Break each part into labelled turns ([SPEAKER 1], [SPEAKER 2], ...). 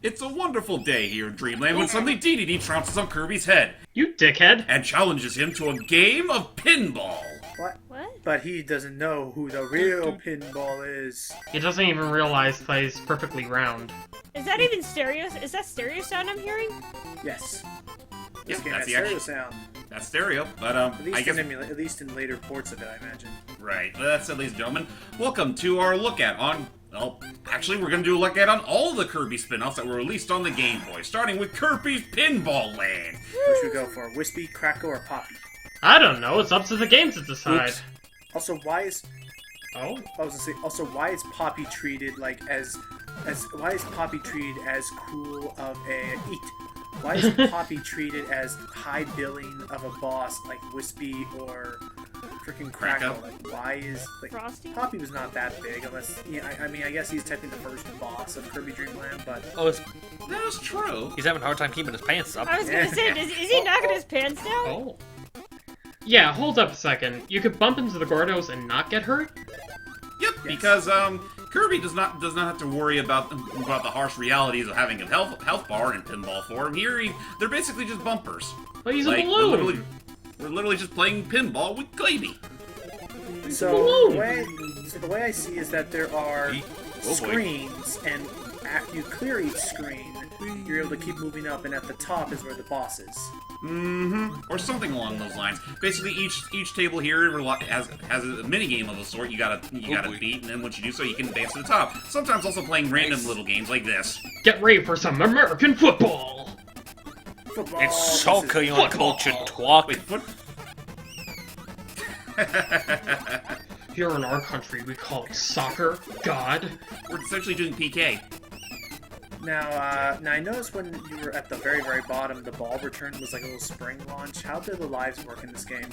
[SPEAKER 1] It's a wonderful day here in Dreamland when suddenly DDD trounces on Kirby's head
[SPEAKER 2] You dickhead.
[SPEAKER 1] and challenges him to a game of pinball.
[SPEAKER 3] What?
[SPEAKER 4] But he doesn't know who the real pinball is.
[SPEAKER 2] He doesn't even realize that he's perfectly round.
[SPEAKER 3] Is that even stereo? Is that stereo sound I'm hearing?
[SPEAKER 4] Yes.
[SPEAKER 1] Yeah,
[SPEAKER 4] This game
[SPEAKER 1] that's
[SPEAKER 4] has
[SPEAKER 1] the
[SPEAKER 4] stereo
[SPEAKER 1] actual.
[SPEAKER 4] sound.
[SPEAKER 1] That's stereo, but
[SPEAKER 4] At least,
[SPEAKER 1] I guess
[SPEAKER 4] at least in later ports of it, I imagine.
[SPEAKER 1] right. That's it, ladies and gentlemen. Welcome to our look at on. Well, actually, we're going to do a look at on all the Kirby spin-offs that were released on the Game Boy, starting with Kirby's Pinball Land.
[SPEAKER 4] Which should we go for? Wispy, Crackle, or Poppy?
[SPEAKER 2] I don't know, it's up to the game to decide.
[SPEAKER 1] Oops.
[SPEAKER 4] Also, why is
[SPEAKER 2] Oh?
[SPEAKER 4] I was gonna say, also, why is Poppy treated like why is Poppy treated as cool of a Why is Poppy treated as high billing of a boss like Wispy or freaking Crackle?
[SPEAKER 1] Cracko.
[SPEAKER 4] Like, why is like
[SPEAKER 3] Frosty?
[SPEAKER 4] Poppy was not that big unless I mean I guess he's technically the first boss of Kirby Dream Land, but
[SPEAKER 5] Oh,
[SPEAKER 1] That is true.
[SPEAKER 5] he's having a hard time keeping his pants up.
[SPEAKER 3] I was gonna say, is he knocking his pants down?
[SPEAKER 2] Oh. Yeah, hold up a second. You could bump into the Gordos and not get hurt?
[SPEAKER 1] Yep, because Kirby does not have to worry about the harsh realities of having a health bar in pinball form. Here, they're basically just bumpers.
[SPEAKER 2] But he's
[SPEAKER 1] Like,
[SPEAKER 2] a balloon!
[SPEAKER 1] we're literally just playing pinball with Kirby.
[SPEAKER 4] so the way I see is that there are
[SPEAKER 1] Oh, boy.
[SPEAKER 4] screens, and after you clear each screen, you're able to keep moving up, and at the top is where the boss is.
[SPEAKER 1] Or something along those lines. Basically, each table here has a mini game of a sort you gotta
[SPEAKER 5] boy.
[SPEAKER 1] beat, and then once you do so, you can advance to the top. Sometimes also playing random little games like this.
[SPEAKER 2] Get ready for some American football!
[SPEAKER 4] Football,
[SPEAKER 5] It's
[SPEAKER 4] this
[SPEAKER 5] soccer,
[SPEAKER 4] is-
[SPEAKER 5] you uncultured twat.
[SPEAKER 1] Wait, what?
[SPEAKER 2] Here in our country, we call it soccer. God.
[SPEAKER 1] We're essentially doing PK.
[SPEAKER 4] Now I noticed when you were at the very, very bottom, the ball return was like a little spring launch. How do the lives work in this game?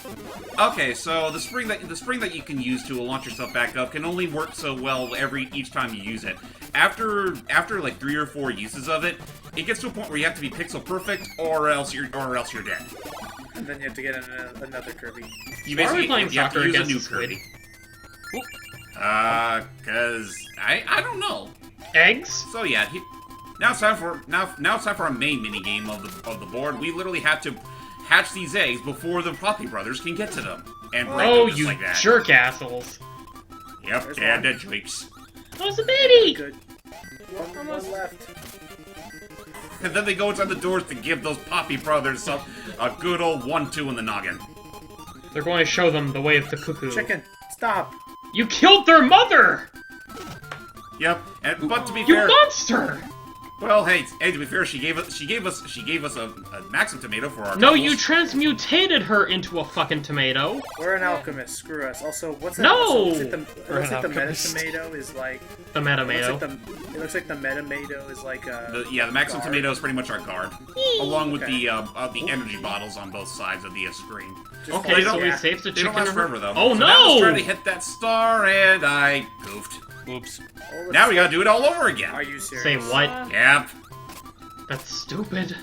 [SPEAKER 1] Okay, so the spring that you can use to launch yourself back up can only work so well each time you use it. After like 3 or 4 uses of it, it gets to a point where you have to be pixel perfect, or else you're dead.
[SPEAKER 4] And then you have to get another Kirby.
[SPEAKER 1] You
[SPEAKER 2] Why are we
[SPEAKER 1] basically
[SPEAKER 2] playing
[SPEAKER 1] you have to
[SPEAKER 2] soccer
[SPEAKER 1] use a
[SPEAKER 2] against
[SPEAKER 1] new
[SPEAKER 2] the squid?
[SPEAKER 1] Kirby. Cause I don't know.
[SPEAKER 2] Eggs?
[SPEAKER 1] So yeah, now it's time for our main mini game of the board. We literally have to hatch these eggs before the Poppy brothers can get to them and break
[SPEAKER 2] Oh,
[SPEAKER 1] them just
[SPEAKER 2] you
[SPEAKER 1] like that.
[SPEAKER 2] jerk assholes.
[SPEAKER 1] Yep,
[SPEAKER 4] There's
[SPEAKER 1] and
[SPEAKER 4] one.
[SPEAKER 1] the drinks.
[SPEAKER 2] Oh, it's a baby!
[SPEAKER 4] Good. One
[SPEAKER 3] Almost.
[SPEAKER 4] left.
[SPEAKER 1] And then they go inside the doors to give those Poppy brothers a good old 1-2 in the noggin.
[SPEAKER 2] They're going to show them the way of the cuckoo.
[SPEAKER 4] Chicken, stop!
[SPEAKER 2] You killed their mother!
[SPEAKER 1] Yep, but to be
[SPEAKER 2] You
[SPEAKER 1] fair,
[SPEAKER 2] monster!
[SPEAKER 1] well, hey, to be fair, she gave us a Maxim tomato for our
[SPEAKER 2] No,
[SPEAKER 1] doubles.
[SPEAKER 2] you transmutated her into a fucking tomato.
[SPEAKER 4] We're an alchemist. Screw us. Also, what's that?
[SPEAKER 2] No!
[SPEAKER 4] Looks like
[SPEAKER 5] We're an
[SPEAKER 4] the meta
[SPEAKER 5] alchemist.
[SPEAKER 4] tomato is like.
[SPEAKER 2] The
[SPEAKER 4] It
[SPEAKER 2] metamato.
[SPEAKER 4] looks like the meta tomato is like a.
[SPEAKER 1] The Maxim
[SPEAKER 4] guard.
[SPEAKER 1] tomato is pretty much our guard, along with the energy bottles on both sides of the screen.
[SPEAKER 4] Just
[SPEAKER 2] Okay,
[SPEAKER 1] They
[SPEAKER 2] so
[SPEAKER 1] don't-
[SPEAKER 2] we saved the
[SPEAKER 1] They don't
[SPEAKER 2] chicken.
[SPEAKER 1] last forever though.
[SPEAKER 2] Oh
[SPEAKER 1] So now let's try
[SPEAKER 2] no!
[SPEAKER 1] to hit that star, and I goofed.
[SPEAKER 5] Oops.
[SPEAKER 4] Oh, let's
[SPEAKER 1] Now we
[SPEAKER 4] see.
[SPEAKER 1] gotta do it all over again.
[SPEAKER 4] Are you serious?
[SPEAKER 2] Say what?
[SPEAKER 1] Yep.
[SPEAKER 2] That's stupid.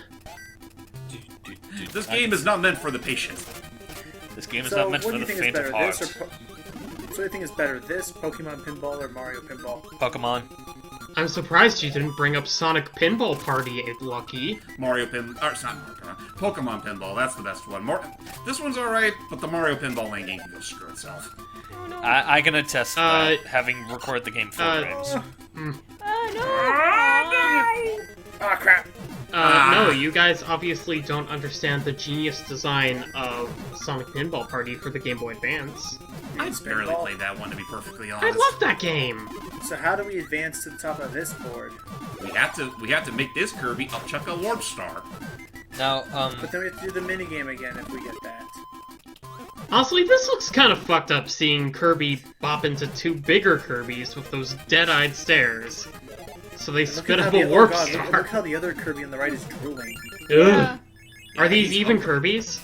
[SPEAKER 1] This game is not meant for the patient.
[SPEAKER 5] This game is
[SPEAKER 4] So,
[SPEAKER 5] not meant
[SPEAKER 4] what
[SPEAKER 5] for
[SPEAKER 4] do you
[SPEAKER 5] the
[SPEAKER 4] think is
[SPEAKER 5] faint of
[SPEAKER 4] better,
[SPEAKER 5] heart.
[SPEAKER 4] this or? So, what do you think is better, this Pokemon Pinball or Mario Pinball?
[SPEAKER 5] Pokemon.
[SPEAKER 2] I'm surprised you didn't bring up Sonic Pinball Party, Lucky.
[SPEAKER 1] Or it's not Mario Pinball. Pokemon Pinball, that's the best one. This one's alright, but the Mario Pinball lane game can go screw itself.
[SPEAKER 3] Oh no.
[SPEAKER 5] I can attest to
[SPEAKER 2] Uh,
[SPEAKER 5] that, having recorded the game 4 times.
[SPEAKER 3] Oh no.
[SPEAKER 4] Ah, crap!
[SPEAKER 2] No, you guys obviously don't understand the genius design of Sonic Pinball Party for the Game Boy Advance.
[SPEAKER 1] I
[SPEAKER 4] It's
[SPEAKER 1] barely
[SPEAKER 4] pinball.
[SPEAKER 1] played that one, to be perfectly
[SPEAKER 2] I
[SPEAKER 1] honest.
[SPEAKER 2] love that game!
[SPEAKER 4] So how do we advance to the top of this board?
[SPEAKER 1] We have to make this Kirby upchuck a warp star.
[SPEAKER 5] Now,
[SPEAKER 4] But then we have to do the minigame again if we get that.
[SPEAKER 2] Honestly, this looks kind of fucked up seeing Kirby bop into 2 bigger Kirbys with those dead-eyed stares. So they
[SPEAKER 4] Look
[SPEAKER 2] spit
[SPEAKER 4] at
[SPEAKER 2] up
[SPEAKER 4] how
[SPEAKER 2] a
[SPEAKER 4] the-
[SPEAKER 2] warp
[SPEAKER 4] oh God,
[SPEAKER 2] star.
[SPEAKER 4] Look how the other Kirby on the right is drooling.
[SPEAKER 2] Ugh. Are these
[SPEAKER 1] he's
[SPEAKER 2] even
[SPEAKER 1] hungry.
[SPEAKER 2] Kirbys?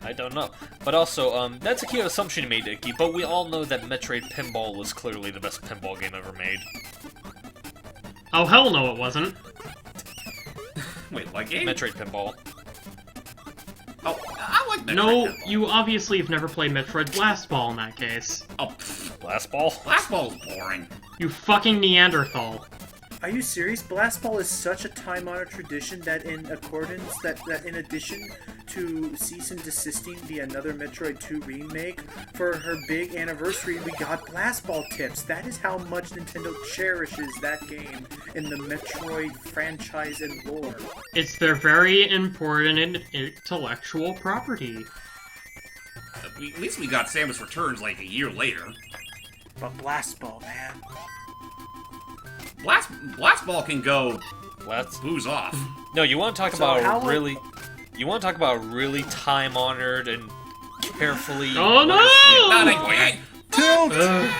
[SPEAKER 5] I don't know. But also, that's a key assumption you made, Icky, but we all know that Metroid Pinball was clearly the best pinball game ever made.
[SPEAKER 2] Oh, hell no it wasn't.
[SPEAKER 1] Wait, what game?
[SPEAKER 5] Metroid Pinball.
[SPEAKER 1] Oh, I like Metroid
[SPEAKER 2] No,
[SPEAKER 1] Pinball.
[SPEAKER 2] you obviously have never played Metroid Blast Ball in that case.
[SPEAKER 1] Oh, pfft,
[SPEAKER 5] Last ball?
[SPEAKER 1] Blast Ball's boring.
[SPEAKER 2] You fucking Neanderthal.
[SPEAKER 4] Are you serious? Blast Ball is such a time-honored tradition that in addition to cease and desisting the another Metroid 2 remake, for her big anniversary, we got Blast Ball tips. That is how much Nintendo cherishes that game in the Metroid franchise and lore.
[SPEAKER 2] It's their very important intellectual property.
[SPEAKER 1] At least we got Samus Returns like a year later.
[SPEAKER 4] But Blast Ball, man.
[SPEAKER 1] Blast Ball can go
[SPEAKER 5] Let's.
[SPEAKER 1] booze off.
[SPEAKER 5] No, you want to talk
[SPEAKER 4] So how
[SPEAKER 5] about
[SPEAKER 4] will-
[SPEAKER 5] really. You want to talk about really time-honored and carefully.
[SPEAKER 2] Oh
[SPEAKER 1] Not
[SPEAKER 2] no!
[SPEAKER 1] again.
[SPEAKER 4] Tilt!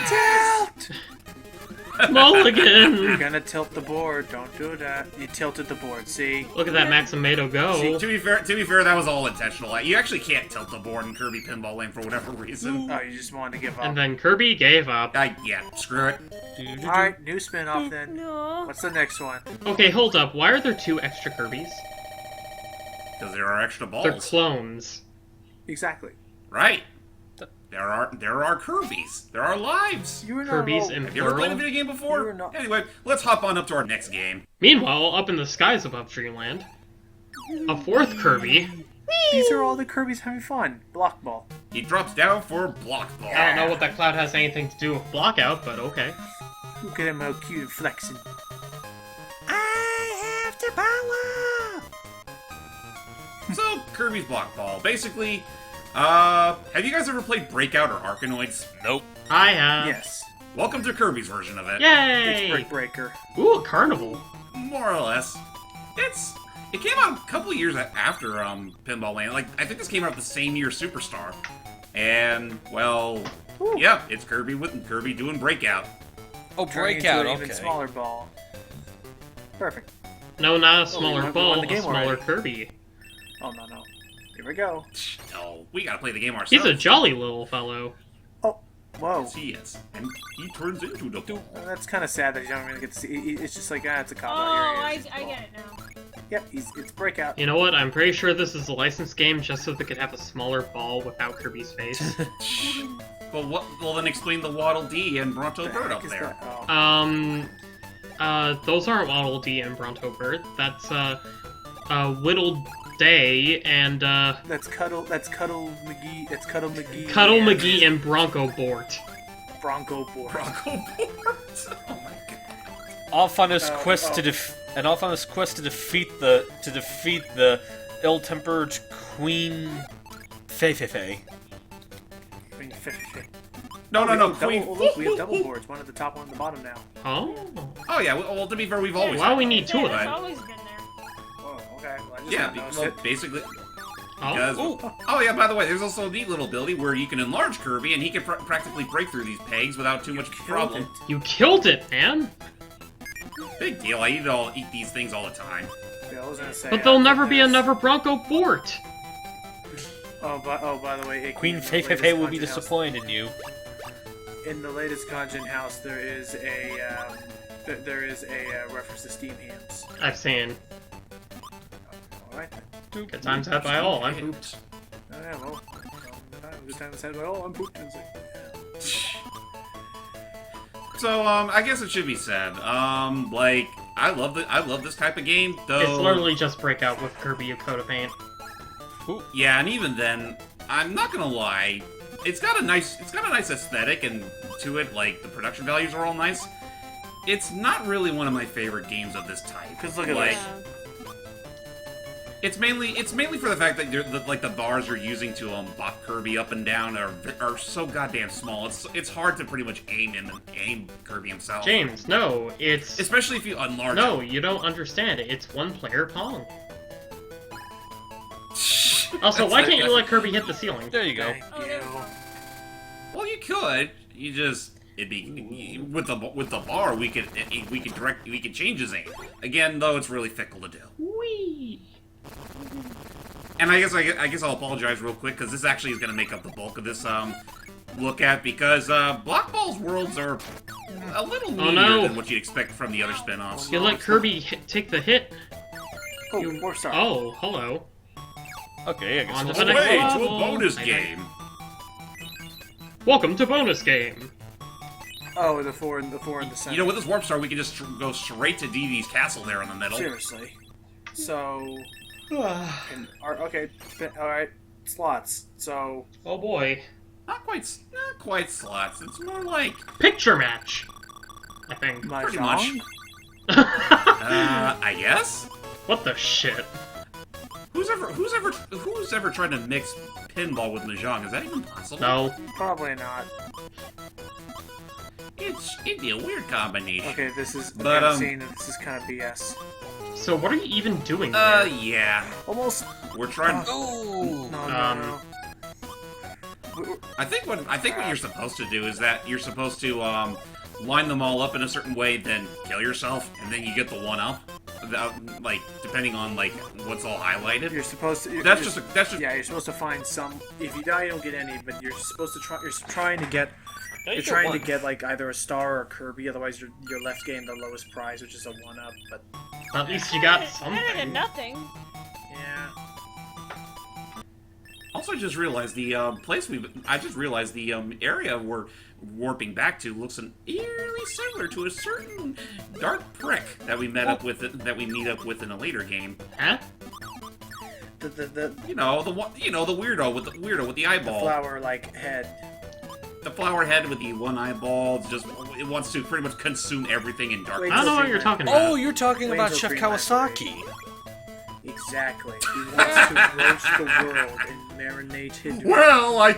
[SPEAKER 2] Tilt!
[SPEAKER 4] You're
[SPEAKER 2] Mulligan!
[SPEAKER 4] gonna tilt the board. Don't do that. You tilted the board, see?
[SPEAKER 2] Look at that Maxamato go.
[SPEAKER 1] To be fair, that was all intentional. You actually can't tilt the board in Kirby Pinball Land for whatever reason.
[SPEAKER 4] Oh, you just wanted to give up.
[SPEAKER 2] And then Kirby gave up.
[SPEAKER 1] Yeah, screw it.
[SPEAKER 4] Alright, new spin-off then.
[SPEAKER 3] No.
[SPEAKER 4] What's the next one?
[SPEAKER 2] Okay, hold up. Why are there 2 extra Kirbys?
[SPEAKER 1] Because there are extra balls.
[SPEAKER 2] They're clones.
[SPEAKER 4] Exactly.
[SPEAKER 1] Right. There are Kirby's. There are lives.
[SPEAKER 4] You were not
[SPEAKER 2] Kirby's
[SPEAKER 4] wrong.
[SPEAKER 2] in
[SPEAKER 1] Have you ever played a
[SPEAKER 2] plural.
[SPEAKER 1] video game
[SPEAKER 4] You
[SPEAKER 1] before?
[SPEAKER 4] were not-
[SPEAKER 1] Anyway, let's hop on up to our next game.
[SPEAKER 2] Meanwhile, up in the skies above Dreamland, a 4th Kirby.
[SPEAKER 4] These are all the Kirbys having fun. Block Ball.
[SPEAKER 1] He drops down for Block Ball.
[SPEAKER 2] I don't know what that cloud has anything to do with Blockout, but okay.
[SPEAKER 4] Look at him how cute and flexing.
[SPEAKER 1] I have to power. So, Kirby's Block Ball. Basically, have you guys ever played Breakout or Arkanoids?
[SPEAKER 5] Nope.
[SPEAKER 2] I have.
[SPEAKER 4] Yes.
[SPEAKER 1] Welcome to Kirby's version of it.
[SPEAKER 4] It's
[SPEAKER 2] Yay!
[SPEAKER 4] Brick Breaker.
[SPEAKER 2] Ooh, a carnival.
[SPEAKER 1] More or less. It came out a couple years after Pinball Land. Like, I think this came out the same year Superstar. And, well,
[SPEAKER 4] Ooh.
[SPEAKER 1] yeah, it's Kirby doing Breakout.
[SPEAKER 5] Oh,
[SPEAKER 4] Turning
[SPEAKER 5] Breakout,
[SPEAKER 4] into an
[SPEAKER 5] okay.
[SPEAKER 4] even smaller ball. Perfect.
[SPEAKER 2] No, not a
[SPEAKER 4] we
[SPEAKER 2] smaller
[SPEAKER 4] won
[SPEAKER 2] ball,
[SPEAKER 4] the game
[SPEAKER 2] a smaller
[SPEAKER 4] already.
[SPEAKER 2] Kirby.
[SPEAKER 4] Oh, no. Here we go.
[SPEAKER 1] No, we gotta play the game ourselves.
[SPEAKER 2] He's a jolly little fellow.
[SPEAKER 4] Oh, whoa.
[SPEAKER 1] Yes, he is. And he turns into the ball.
[SPEAKER 4] That's kind of sad that you don't really get to see. It's just like, it's a
[SPEAKER 3] Oh,
[SPEAKER 4] cop out. Here he is.
[SPEAKER 3] I get it now.
[SPEAKER 4] Yep, it's Breakout.
[SPEAKER 2] You know what? I'm pretty sure this is a licensed game just so they could have a smaller ball without Kirby's face.
[SPEAKER 1] But what? Well, then explain the Waddle Dee and Bronto
[SPEAKER 4] The
[SPEAKER 1] Bird
[SPEAKER 4] heck
[SPEAKER 1] up
[SPEAKER 4] is
[SPEAKER 1] there.
[SPEAKER 4] that? Oh.
[SPEAKER 2] Those aren't Waddle Dee and Bronto Bird. That's, Whittled Day and,
[SPEAKER 4] That's Cuddle McGee. That's Cuddle McGee.
[SPEAKER 2] Cuddle
[SPEAKER 4] and
[SPEAKER 2] McGee and Bronco Bort.
[SPEAKER 4] Bronco Board.
[SPEAKER 1] Bronco Board. Oh my god.
[SPEAKER 5] Off on his
[SPEAKER 4] Oh,
[SPEAKER 5] quest
[SPEAKER 4] oh.
[SPEAKER 5] to defeat the ill-tempered Queen Fei.
[SPEAKER 1] No,
[SPEAKER 4] Queen.
[SPEAKER 1] Queen.
[SPEAKER 4] Oh, look, we have double boards. One at the top, one at the bottom now.
[SPEAKER 2] Oh.
[SPEAKER 1] Oh yeah. Well, to be fair, we've always.
[SPEAKER 2] Why do we need 2
[SPEAKER 3] Yeah,
[SPEAKER 2] of
[SPEAKER 3] that's
[SPEAKER 2] them?
[SPEAKER 3] always been there.
[SPEAKER 4] Oh, okay. Well, I just
[SPEAKER 1] Yeah.
[SPEAKER 4] didn't notice
[SPEAKER 1] Well,
[SPEAKER 4] it.
[SPEAKER 1] basically.
[SPEAKER 2] Oh.
[SPEAKER 1] Because,
[SPEAKER 5] Ooh.
[SPEAKER 1] oh yeah, by the way, there's also a neat little ability where you can enlarge Kirby and he can practically break through these pegs without too much problem.
[SPEAKER 4] Killed
[SPEAKER 2] You killed it, man!
[SPEAKER 1] Big deal. I eat these things all the time.
[SPEAKER 4] it. Yeah, I was gonna say,
[SPEAKER 2] But there'll
[SPEAKER 4] I
[SPEAKER 2] never
[SPEAKER 4] think
[SPEAKER 2] be
[SPEAKER 4] there's-
[SPEAKER 2] another Bronco Bort!
[SPEAKER 4] by the way,
[SPEAKER 5] Queen
[SPEAKER 4] in the
[SPEAKER 5] Fei
[SPEAKER 4] latest
[SPEAKER 5] will be
[SPEAKER 4] Gungeon House-
[SPEAKER 5] disappointed in you.
[SPEAKER 4] In the latest Gungeon House, there is a reference to steam hams.
[SPEAKER 2] I've seen.
[SPEAKER 4] All right.
[SPEAKER 2] Good times had by all, I'm pooped.
[SPEAKER 4] Oh, yeah, well, good time to say, well, I'm pooped. And it's like,
[SPEAKER 1] So, I guess it should be said. Like, I love this type of game, though.
[SPEAKER 2] It's literally just Breakout with Kirby Coat of Paint.
[SPEAKER 1] Yeah, and even then, I'm not gonna lie. It's got a nice aesthetic and to it. Like the production values are all nice. It's not really one of my favorite games of this type.
[SPEAKER 4] 'Cause look at
[SPEAKER 1] like,
[SPEAKER 4] this.
[SPEAKER 1] It's mainly for the fact that the bars you're using to bop Kirby up and down are so goddamn small. It's hard to pretty much aim Kirby himself.
[SPEAKER 2] James, no, it's...
[SPEAKER 1] Especially if you enlarge.
[SPEAKER 2] No,
[SPEAKER 1] it.
[SPEAKER 2] you don't understand it. It's one-player Pong. Also, why can't you let Kirby hit the ceiling?
[SPEAKER 5] There you go.
[SPEAKER 4] Thank
[SPEAKER 3] Oh,
[SPEAKER 4] you.
[SPEAKER 3] there we go.
[SPEAKER 1] Well, you could. You just it'd be with the bar we could change his aim. Again, though, it's really fickle to do.
[SPEAKER 2] Whee!
[SPEAKER 1] And I guess I'll apologize real quick because this actually is going to make up the bulk of this look at because Block Ball's worlds are a little meatier
[SPEAKER 2] no.
[SPEAKER 1] than what you'd expect from the other spin-offs.
[SPEAKER 2] You let Kirby take the hit.
[SPEAKER 4] Oh,
[SPEAKER 2] You-
[SPEAKER 4] more star.
[SPEAKER 2] Oh, hello.
[SPEAKER 5] Okay, I guess
[SPEAKER 2] On to
[SPEAKER 5] we'll
[SPEAKER 2] the
[SPEAKER 1] Oh,
[SPEAKER 2] next
[SPEAKER 1] wait,
[SPEAKER 2] level.
[SPEAKER 1] to a bonus
[SPEAKER 2] I
[SPEAKER 1] game.
[SPEAKER 2] Welcome to bonus game.
[SPEAKER 4] Oh, the four in the center.
[SPEAKER 1] You know, with this warp star, we can just go straight to Dee castle there in the middle.
[SPEAKER 4] Seriously. So, okay, all right, slots. So,
[SPEAKER 2] Oh boy.
[SPEAKER 1] Not quite slots. It's more like
[SPEAKER 2] Picture match, I think.
[SPEAKER 1] pretty
[SPEAKER 4] Mahjong?
[SPEAKER 1] much. I guess.
[SPEAKER 2] What the shit?
[SPEAKER 1] Who's ever tried to mix pinball with mahjong? Is that even possible?
[SPEAKER 2] No.
[SPEAKER 4] Probably not.
[SPEAKER 1] It'd be a weird combination.
[SPEAKER 4] Okay, this is.
[SPEAKER 1] But,
[SPEAKER 4] I'm seeing that this is kind of BS.
[SPEAKER 2] So what are you even doing there?
[SPEAKER 1] Yeah.
[SPEAKER 4] Almost.
[SPEAKER 1] We're trying.
[SPEAKER 5] Oh!
[SPEAKER 4] No.
[SPEAKER 1] I think what you're supposed to do is that you're supposed to line them all up in a certain way, then kill yourself, and then you get the one up. Like depending on like what's all highlighted.
[SPEAKER 4] You're supposed to.
[SPEAKER 1] That's just.
[SPEAKER 4] Yeah, you're supposed to find some. If you die, you don't get any. But you're supposed to try. You're trying to get.
[SPEAKER 5] No, you
[SPEAKER 4] You're
[SPEAKER 5] get
[SPEAKER 4] trying
[SPEAKER 5] one.
[SPEAKER 4] to get like either a star or a Kirby. Otherwise, you're left getting the lowest prize, which is a 1-up. But
[SPEAKER 2] At least you got
[SPEAKER 3] Better
[SPEAKER 2] something.
[SPEAKER 3] than nothing.
[SPEAKER 4] yeah.
[SPEAKER 1] Also, I just realized the area we're warping back to looks eerily similar to a certain dark prick that we meet up with in a later game.
[SPEAKER 2] Huh?
[SPEAKER 4] The
[SPEAKER 1] You know the weirdo with the eyeball.
[SPEAKER 4] flower like head.
[SPEAKER 1] The flower head with the one eyeball it wants to pretty much consume everything in darkness.
[SPEAKER 2] I don't know what you're talking about.
[SPEAKER 5] Oh, you're talking
[SPEAKER 4] Wait
[SPEAKER 5] about
[SPEAKER 4] until
[SPEAKER 5] Chef
[SPEAKER 4] Green
[SPEAKER 5] Kawasaki.
[SPEAKER 4] Exactly. He wants to roast the world and marinate his.
[SPEAKER 1] Well,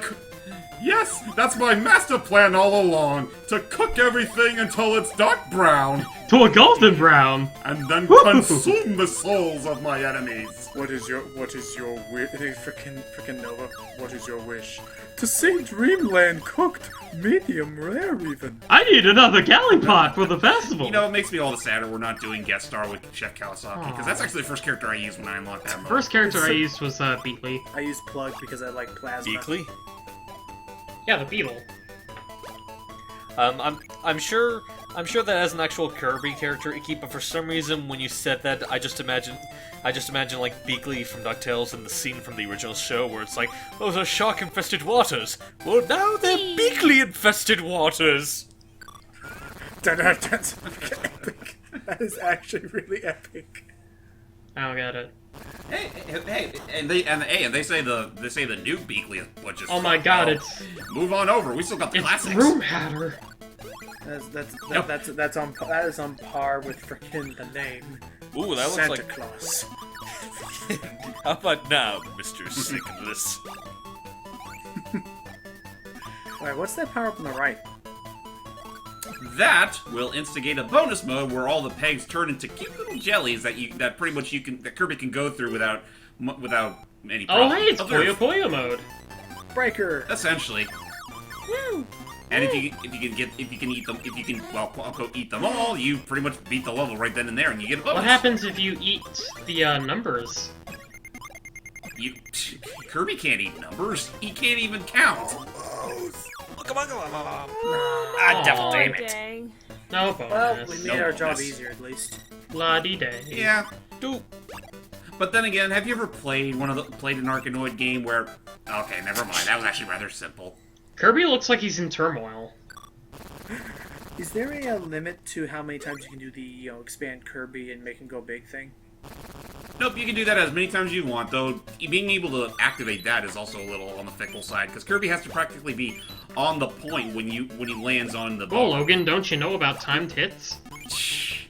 [SPEAKER 1] yes, that's my master plan all along, to cook everything until it's dark brown,
[SPEAKER 2] To a golden brown.
[SPEAKER 1] and then
[SPEAKER 2] Woo!
[SPEAKER 1] consume the souls of my enemies.
[SPEAKER 4] What is your wish? Frickin' Nova. What is your wish? To see Dreamland cooked, medium rare even.
[SPEAKER 2] I need another galley pot for the festival.
[SPEAKER 1] You know, it makes me all the sadder we're not doing guest star with Chef Kawasaki, because that's actually the first character I used when I unlocked that mode.
[SPEAKER 2] First character I used was Beatley.
[SPEAKER 4] I use plug because I like plasma.
[SPEAKER 5] Beakley?
[SPEAKER 2] Yeah, the beetle.
[SPEAKER 5] I'm sure that as an actual Kirby character, Icky, but for some reason when you said that, I just imagine like Beakley from DuckTales in the scene from the original show where it's like, those are shark-infested waters. Well, now they're Beakley-infested waters.
[SPEAKER 4] That's epic. That is actually really epic.
[SPEAKER 2] I don't get it.
[SPEAKER 1] Hey, and they say the new Beakley is what just.
[SPEAKER 2] Oh my god,
[SPEAKER 1] well,
[SPEAKER 2] it's
[SPEAKER 1] move on over. We still got the
[SPEAKER 2] it's
[SPEAKER 1] classics.
[SPEAKER 2] Room Hatter.
[SPEAKER 4] That is on par with frickin' the name.
[SPEAKER 5] Ooh, that looks
[SPEAKER 4] Santa
[SPEAKER 5] like...
[SPEAKER 4] Claus.
[SPEAKER 5] How about now, Mr. Sickness?
[SPEAKER 4] Alright, what's that power up on the right?
[SPEAKER 1] That will instigate a bonus mode where all the pegs turn into cute little jellies that Kirby can go through without any
[SPEAKER 2] Oh
[SPEAKER 1] problem.
[SPEAKER 2] hey, it's
[SPEAKER 1] Other-
[SPEAKER 2] Puyo Puyo mode.
[SPEAKER 4] Breaker.
[SPEAKER 1] Essentially.
[SPEAKER 3] Woo!
[SPEAKER 1] And if you can eat them, well, quote unquote, eat them all, you pretty much beat the level right then and there, and you get a bonus.
[SPEAKER 2] What happens if you eat the numbers?
[SPEAKER 1] Kirby can't eat numbers. He can't even count.
[SPEAKER 5] Come on.
[SPEAKER 2] Ah,
[SPEAKER 5] devil, damn it.
[SPEAKER 3] Dang.
[SPEAKER 2] No
[SPEAKER 4] Well,
[SPEAKER 2] bonus.
[SPEAKER 4] we made our job
[SPEAKER 1] bonus.
[SPEAKER 4] easier at least.
[SPEAKER 2] La-dee-day.
[SPEAKER 1] Yeah.
[SPEAKER 5] Do.
[SPEAKER 1] But then again, have you ever played an Arkanoid game where? Okay, never mind. That was actually rather simple.
[SPEAKER 2] Kirby looks like he's in turmoil.
[SPEAKER 4] Is there a limit to how many times you can do the expand Kirby and make him go big thing?
[SPEAKER 1] Nope, you can do that as many times as you want, though being able to activate that is also a little on the fickle side, because Kirby has to practically be on the point when he lands on the
[SPEAKER 2] Well,
[SPEAKER 1] ball.
[SPEAKER 2] Logan, don't you know about timed hits?
[SPEAKER 1] Shh.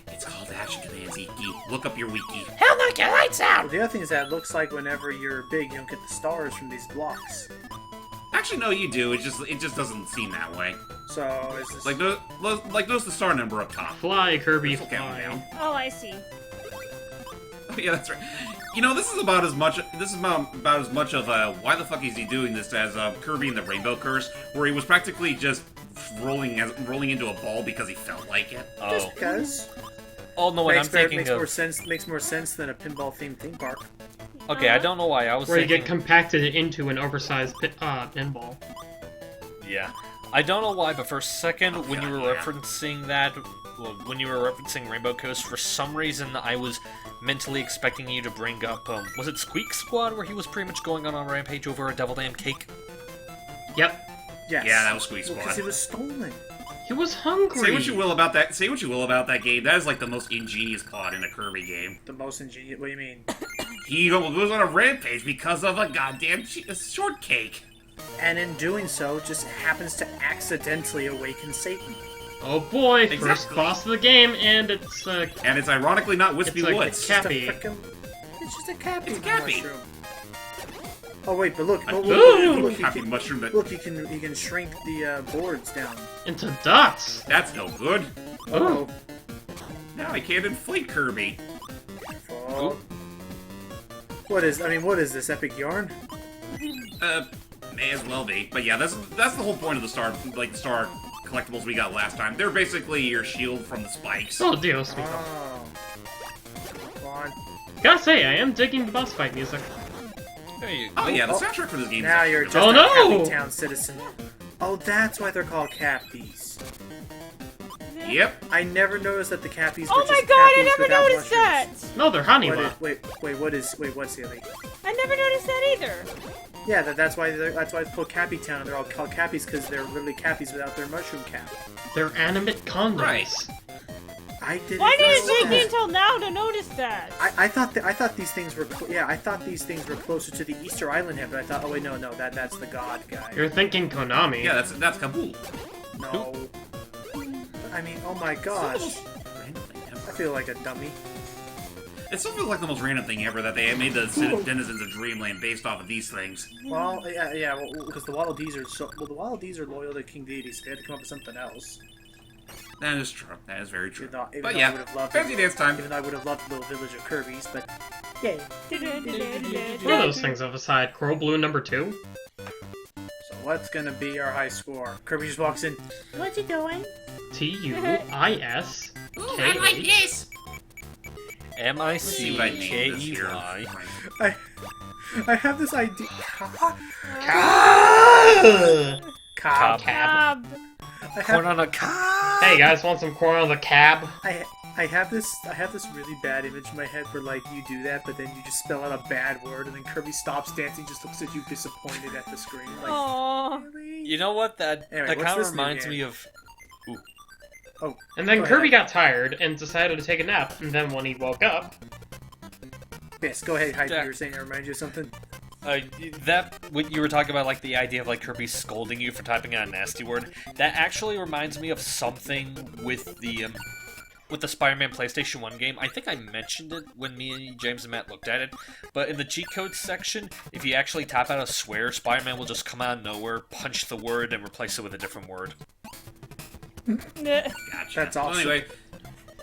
[SPEAKER 1] It's called action commands, Iki. Look up your wiki.
[SPEAKER 3] Hell, knock your lights out!
[SPEAKER 4] Well, the other thing is that it looks like whenever you're big, you don't get the stars from these blocks.
[SPEAKER 1] Actually, no, you do. It just doesn't seem that way.
[SPEAKER 4] So is this
[SPEAKER 1] Like notice the star number up top.
[SPEAKER 2] Fly, Kirby,
[SPEAKER 1] This'll count
[SPEAKER 2] fly.
[SPEAKER 1] down.
[SPEAKER 3] Oh, I see.
[SPEAKER 1] Oh, yeah, that's right. You know, this is about as much of a why the fuck is he doing this as Kirby and the Rainbow Curse, where he was practically just rolling into a ball because he felt like it.
[SPEAKER 5] Oh.
[SPEAKER 4] just because?
[SPEAKER 5] Oh no, and I'm thinking
[SPEAKER 4] makes
[SPEAKER 5] of...
[SPEAKER 4] more sense than a pinball themed theme park.
[SPEAKER 5] Okay, I don't know why I was
[SPEAKER 2] Where you
[SPEAKER 5] thinking...
[SPEAKER 2] get compacted into an oversized pinball.
[SPEAKER 5] Yeah. I don't know why, but for a second, when you
[SPEAKER 1] God,
[SPEAKER 5] were
[SPEAKER 1] yeah.
[SPEAKER 5] referencing that, well, when you were referencing Rainbow Coast, for some reason I was mentally expecting you to bring up, was it Squeak Squad, where he was pretty much going on a rampage over a Devil Damn Cake?
[SPEAKER 2] Yep.
[SPEAKER 4] Yes.
[SPEAKER 1] Yeah, that was Squeak Squad.
[SPEAKER 4] Because it was stolen.
[SPEAKER 2] He was hungry.
[SPEAKER 1] Say what you will about that. Say what you will about that game. That is like the most ingenious plot in a Kirby game.
[SPEAKER 4] The most ingenious. What do you mean?
[SPEAKER 1] He goes on a rampage because of a goddamn shortcake.
[SPEAKER 4] And in doing so, just happens to accidentally awaken Satan.
[SPEAKER 2] Oh boy, first
[SPEAKER 1] Exactly.
[SPEAKER 2] boss of the game, and it's
[SPEAKER 1] And it's ironically not Wispy
[SPEAKER 2] It's like the
[SPEAKER 1] Woods.
[SPEAKER 2] cat-
[SPEAKER 4] It's
[SPEAKER 2] Cappy.
[SPEAKER 4] just a cappy.
[SPEAKER 1] It's a cappy.
[SPEAKER 4] Mushroom. Oh wait, but look, look,
[SPEAKER 2] Ooh.
[SPEAKER 4] look,
[SPEAKER 1] Happy mushroom that.
[SPEAKER 4] look, you can shrink the boards down.
[SPEAKER 2] into dots.
[SPEAKER 1] That's no good.
[SPEAKER 4] Oh,
[SPEAKER 1] Now I can't inflate Kirby.
[SPEAKER 4] oh. What is this epic yarn?
[SPEAKER 1] May as well be. But yeah, that's the whole point of the star collectibles we got last time. They're basically your shield from the spikes.
[SPEAKER 2] Oh, Dios mío.
[SPEAKER 4] Oh. Come on.
[SPEAKER 2] Gotta say, I am digging the boss fight music.
[SPEAKER 5] There you
[SPEAKER 1] Oh yeah, the
[SPEAKER 4] Oh.
[SPEAKER 1] soundtrack for this game.
[SPEAKER 4] Now
[SPEAKER 1] is
[SPEAKER 4] you're just
[SPEAKER 2] Oh,
[SPEAKER 4] a
[SPEAKER 2] no!
[SPEAKER 4] Cappy Town citizen. Oh, that's why they're called cappies.
[SPEAKER 1] Yep.
[SPEAKER 4] I never noticed that the cappies
[SPEAKER 3] Oh
[SPEAKER 4] were
[SPEAKER 3] my
[SPEAKER 4] just
[SPEAKER 3] god, I
[SPEAKER 4] cappies
[SPEAKER 3] never
[SPEAKER 4] without
[SPEAKER 3] noticed that!
[SPEAKER 4] mushrooms.
[SPEAKER 2] No, they're honey.
[SPEAKER 4] What's Haley?
[SPEAKER 3] I never noticed that either.
[SPEAKER 4] Yeah, that's why it's called Cappy Town, and they're all called cappies because they're literally cappies without their mushroom cap.
[SPEAKER 2] They're animate condoms.
[SPEAKER 1] Right.
[SPEAKER 4] I didn't.
[SPEAKER 3] Why did it
[SPEAKER 4] know
[SPEAKER 3] take me
[SPEAKER 4] that.
[SPEAKER 3] until now to notice that?
[SPEAKER 4] I thought these things were I thought these things were closer to the Easter Island head, but I thought, oh wait, no, that's the god guy.
[SPEAKER 2] You're thinking Konami.
[SPEAKER 1] Yeah, that's Kabul.
[SPEAKER 4] No. I mean, oh my gosh, I feel like a dummy.
[SPEAKER 1] It still feels like the most random thing ever that they made the denizens of Dreamland based off of these things.
[SPEAKER 4] Well, yeah, because the Waddle Dees are loyal to King Deities. So they had to come up with something else.
[SPEAKER 1] That is true. That is very true.
[SPEAKER 4] Even though I
[SPEAKER 1] But
[SPEAKER 4] would
[SPEAKER 1] yeah,
[SPEAKER 4] have loved
[SPEAKER 1] fancy dance time.
[SPEAKER 4] Even though I would have loved the little village of Kirby's, but yay.
[SPEAKER 2] What are those things off the side? Coral Blue number 2?
[SPEAKER 4] So what's gonna be our high score? Kirby just walks in.
[SPEAKER 3] What you doing?
[SPEAKER 2] TUIS.
[SPEAKER 3] I like this.
[SPEAKER 1] See what I named this here.
[SPEAKER 5] MICKEY.
[SPEAKER 4] I have this idea.
[SPEAKER 5] Cob.
[SPEAKER 3] Cab.
[SPEAKER 5] Corn on a cob.
[SPEAKER 2] Hey guys, want some corn on the cab?
[SPEAKER 4] I have this really bad image in my head where like you do that, but then you just spell out a bad word, and then Kirby stops dancing, just looks at you disappointed at the screen. Like,
[SPEAKER 3] Aww.
[SPEAKER 4] really?
[SPEAKER 5] You know what? That
[SPEAKER 4] Anyway,
[SPEAKER 5] that
[SPEAKER 4] what's
[SPEAKER 5] kind of
[SPEAKER 4] this new
[SPEAKER 5] reminds
[SPEAKER 4] game?
[SPEAKER 5] me of.
[SPEAKER 4] Oh,
[SPEAKER 2] And then
[SPEAKER 4] Go
[SPEAKER 2] Kirby
[SPEAKER 4] ahead.
[SPEAKER 2] got tired and decided to take a nap, and then when he woke up...
[SPEAKER 4] yes. Go ahead, Hype. You
[SPEAKER 5] Jack.
[SPEAKER 4] were saying I remind you of something.
[SPEAKER 5] That what you were talking about, like the idea of like Kirby scolding you for typing out a nasty word. That actually reminds me of something with the Spider-Man PlayStation 1 game. I think I mentioned it when me and James and Matt looked at it. But in the cheat codes section, if you actually type out a swear, Spider-Man will just come out of nowhere, punch the word, and replace it with a different word.
[SPEAKER 1] Gotcha.
[SPEAKER 4] That's
[SPEAKER 1] Well,
[SPEAKER 4] awesome.
[SPEAKER 1] anyway,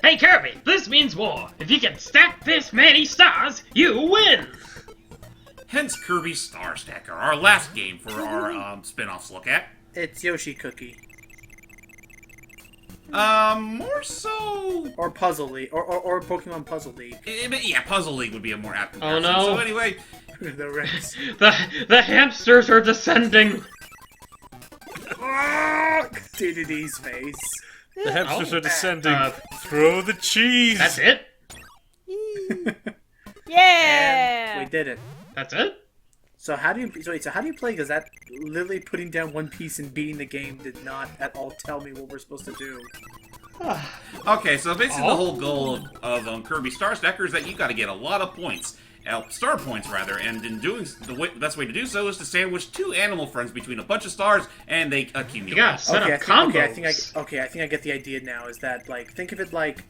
[SPEAKER 2] Hey Kirby, this means war. If you can stack this many stars, you win!
[SPEAKER 1] hence Kirby Star Stacker, our last game for our spin-offs look at.
[SPEAKER 4] It's Yoshi Cookie
[SPEAKER 1] More so.
[SPEAKER 4] or Puzzle League or Pokemon Puzzle League.
[SPEAKER 1] Yeah, Puzzle League would be a more apt
[SPEAKER 2] Oh,
[SPEAKER 1] comparison.
[SPEAKER 2] no.
[SPEAKER 1] So anyway,
[SPEAKER 4] The rest.
[SPEAKER 2] The hamsters are descending!
[SPEAKER 4] DDD's face.
[SPEAKER 5] The hamsters are descending.
[SPEAKER 2] Uh,
[SPEAKER 5] Throw the cheese.
[SPEAKER 2] That's it?
[SPEAKER 3] Yeah.
[SPEAKER 4] And we did it.
[SPEAKER 2] That's it?
[SPEAKER 4] So how do you play? Because that literally putting down one piece and beating the game did not at all tell me what we're supposed to do.
[SPEAKER 1] okay, so basically
[SPEAKER 2] Oh.
[SPEAKER 1] the whole goal of Kirby Star Stacker is that you got to get a lot of points. Star points, rather, and in doing the best way to do so is to sandwich two animal friends between a bunch of stars, and they accumulate.
[SPEAKER 2] You gotta set
[SPEAKER 4] Okay,
[SPEAKER 2] up combos.
[SPEAKER 4] I think I get the idea now. Is that like think of it like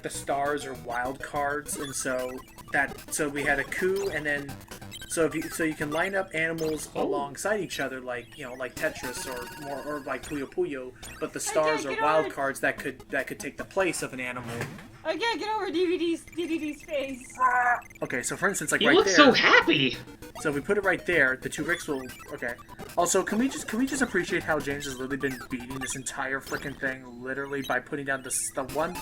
[SPEAKER 4] the stars are wild cards, and so we had a coup, and then so you can line up animals alongside each other like like Tetris or like Puyo Puyo, but the stars are
[SPEAKER 3] get
[SPEAKER 4] wild
[SPEAKER 3] over-
[SPEAKER 4] cards that could take the place of an animal.
[SPEAKER 3] I can't get over DDD's face.
[SPEAKER 4] Okay, so for instance, like
[SPEAKER 2] You
[SPEAKER 4] right
[SPEAKER 2] look
[SPEAKER 4] there.
[SPEAKER 2] so happy!
[SPEAKER 4] So if we put it right there, the two bricks will. Okay. Also, can we just appreciate how James has literally been beating this entire freaking thing literally by putting down the one.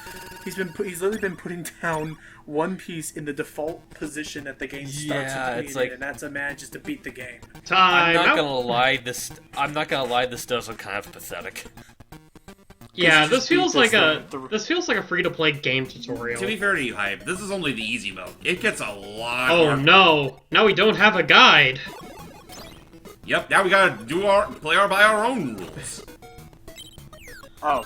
[SPEAKER 4] He's literally been putting down one piece in the default position that the game starts
[SPEAKER 5] Yeah,
[SPEAKER 4] with,
[SPEAKER 5] it's like-
[SPEAKER 4] and that's a manages to beat the game.
[SPEAKER 5] I'm
[SPEAKER 2] Time
[SPEAKER 5] not
[SPEAKER 2] out.
[SPEAKER 5] gonna lie. This does look kind of pathetic.
[SPEAKER 2] Yeah,
[SPEAKER 4] you
[SPEAKER 2] this
[SPEAKER 4] just
[SPEAKER 2] feels
[SPEAKER 4] beat
[SPEAKER 2] like
[SPEAKER 4] this
[SPEAKER 2] this feels like a free-to-play game tutorial.
[SPEAKER 1] To be fair to you, Hype, this is only the easy mode. It gets a lot.
[SPEAKER 2] Oh
[SPEAKER 1] more...
[SPEAKER 2] no! Now we don't have a guide.
[SPEAKER 1] Yep. Now we gotta play by our own rules.
[SPEAKER 4] Oh,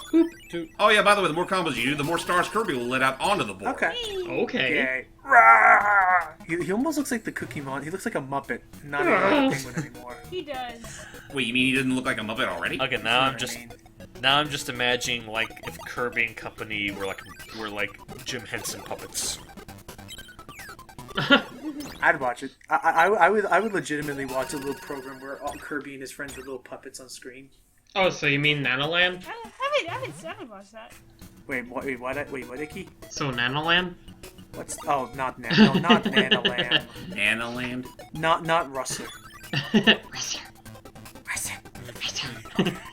[SPEAKER 1] Oh yeah, by the way, the more combos you do, the more stars Kirby will let out onto the board.
[SPEAKER 4] okay.
[SPEAKER 2] Okay.
[SPEAKER 4] Yay. Rah! He almost looks like the Cookie Mon. He looks like a Muppet, not a penguin anymore.
[SPEAKER 3] He does.
[SPEAKER 1] Wait, you mean he didn't look like a Muppet already?
[SPEAKER 5] Okay,
[SPEAKER 4] You know what I mean?
[SPEAKER 5] now I'm just imagining like if Kirby and company were like Jim Henson puppets.
[SPEAKER 4] I'd watch it. I would legitimately watch a little program where all Kirby and his friends were little puppets on screen.
[SPEAKER 2] Oh, so you mean Nanoland?
[SPEAKER 3] I would watch that.
[SPEAKER 4] Wait, what? Wait, what, Icky?
[SPEAKER 2] So Nanoland?
[SPEAKER 4] What's? Oh, not Nanoland.
[SPEAKER 1] Nanoland?
[SPEAKER 4] Not Russer.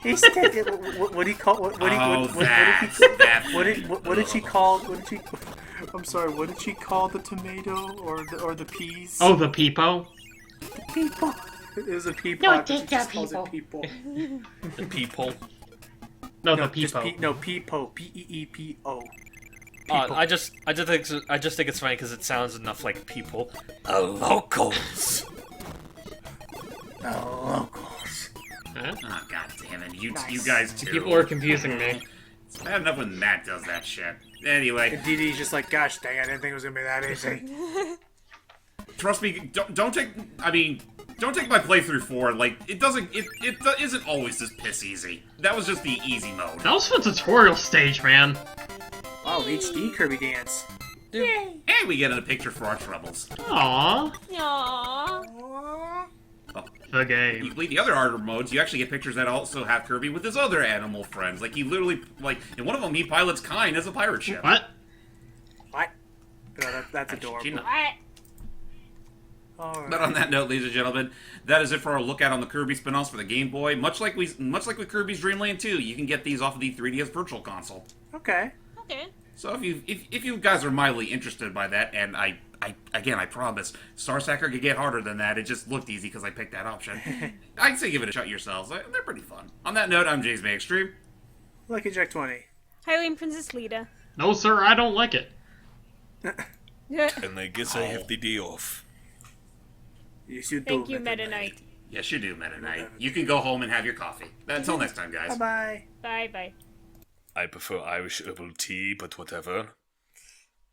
[SPEAKER 4] He said, what did he call? What did she call? I'm sorry. What did she call the tomato or the peas?
[SPEAKER 2] Oh, the Peepo?
[SPEAKER 4] People. It was a peapod.
[SPEAKER 3] No,
[SPEAKER 4] but she
[SPEAKER 3] it's
[SPEAKER 4] just
[SPEAKER 3] a
[SPEAKER 4] calls it
[SPEAKER 3] people.
[SPEAKER 4] people.
[SPEAKER 5] The peephole.
[SPEAKER 2] No,
[SPEAKER 4] No,
[SPEAKER 2] the
[SPEAKER 4] just
[SPEAKER 2] Peepo.
[SPEAKER 4] peepo. Peepo.
[SPEAKER 5] I just think it's funny because it sounds enough like people. The locals.
[SPEAKER 4] Locals.
[SPEAKER 2] Huh?
[SPEAKER 1] Oh, god damn it. You
[SPEAKER 4] Nice.
[SPEAKER 1] guys too.
[SPEAKER 2] People are confusing me.
[SPEAKER 1] It's bad enough when Matt does that shit. Anyway,
[SPEAKER 4] And DD's just like, gosh dang, I didn't think it was gonna be that easy.
[SPEAKER 1] trust me, don't take my playthrough forward. Like, it isn't always this piss easy. That was just the easy mode.
[SPEAKER 2] That was the tutorial stage, man.
[SPEAKER 4] Wow, HD Kirby dance.
[SPEAKER 1] And we get in a picture for our troubles.
[SPEAKER 2] Aww.
[SPEAKER 3] Aww.
[SPEAKER 2] The
[SPEAKER 1] You
[SPEAKER 2] game.
[SPEAKER 1] complete the other harder modes, you actually get pictures that also have Kirby with his other animal friends. Like, he literally, like, in one of them, he pilots Kine as a pirate ship.
[SPEAKER 2] What?
[SPEAKER 4] What? No, that's
[SPEAKER 1] You
[SPEAKER 4] adorable.
[SPEAKER 1] know.
[SPEAKER 3] What?
[SPEAKER 4] Alright.
[SPEAKER 1] But on that note, ladies and gentlemen, that is it for our look at on the Kirby spin-offs for the Game Boy. Much like with Kirby's Dream Land 2, you can get these off of the 3DS Virtual Console.
[SPEAKER 4] Okay.
[SPEAKER 3] Okay.
[SPEAKER 1] So if you guys are mildly interested by that, and I promise, Star Stacker could get harder than that. It just looked easy because I picked that option. I'd say give it a shot yourselves. They're pretty fun. On that note, I'm JamesmanXtreme.
[SPEAKER 4] Lucky Jack 20.
[SPEAKER 3] Highway Princess Lita.
[SPEAKER 2] No, sir, I don't like it.
[SPEAKER 5] And I guess I have the day off.
[SPEAKER 4] Yes, you do.
[SPEAKER 3] Thank you, Meta Knight.
[SPEAKER 1] Yes, you do, Meta Knight. You can go home and have your coffee. Until next time, guys.
[SPEAKER 4] Bye-bye.
[SPEAKER 3] Bye bye.
[SPEAKER 5] I prefer Irish herbal tea, but whatever.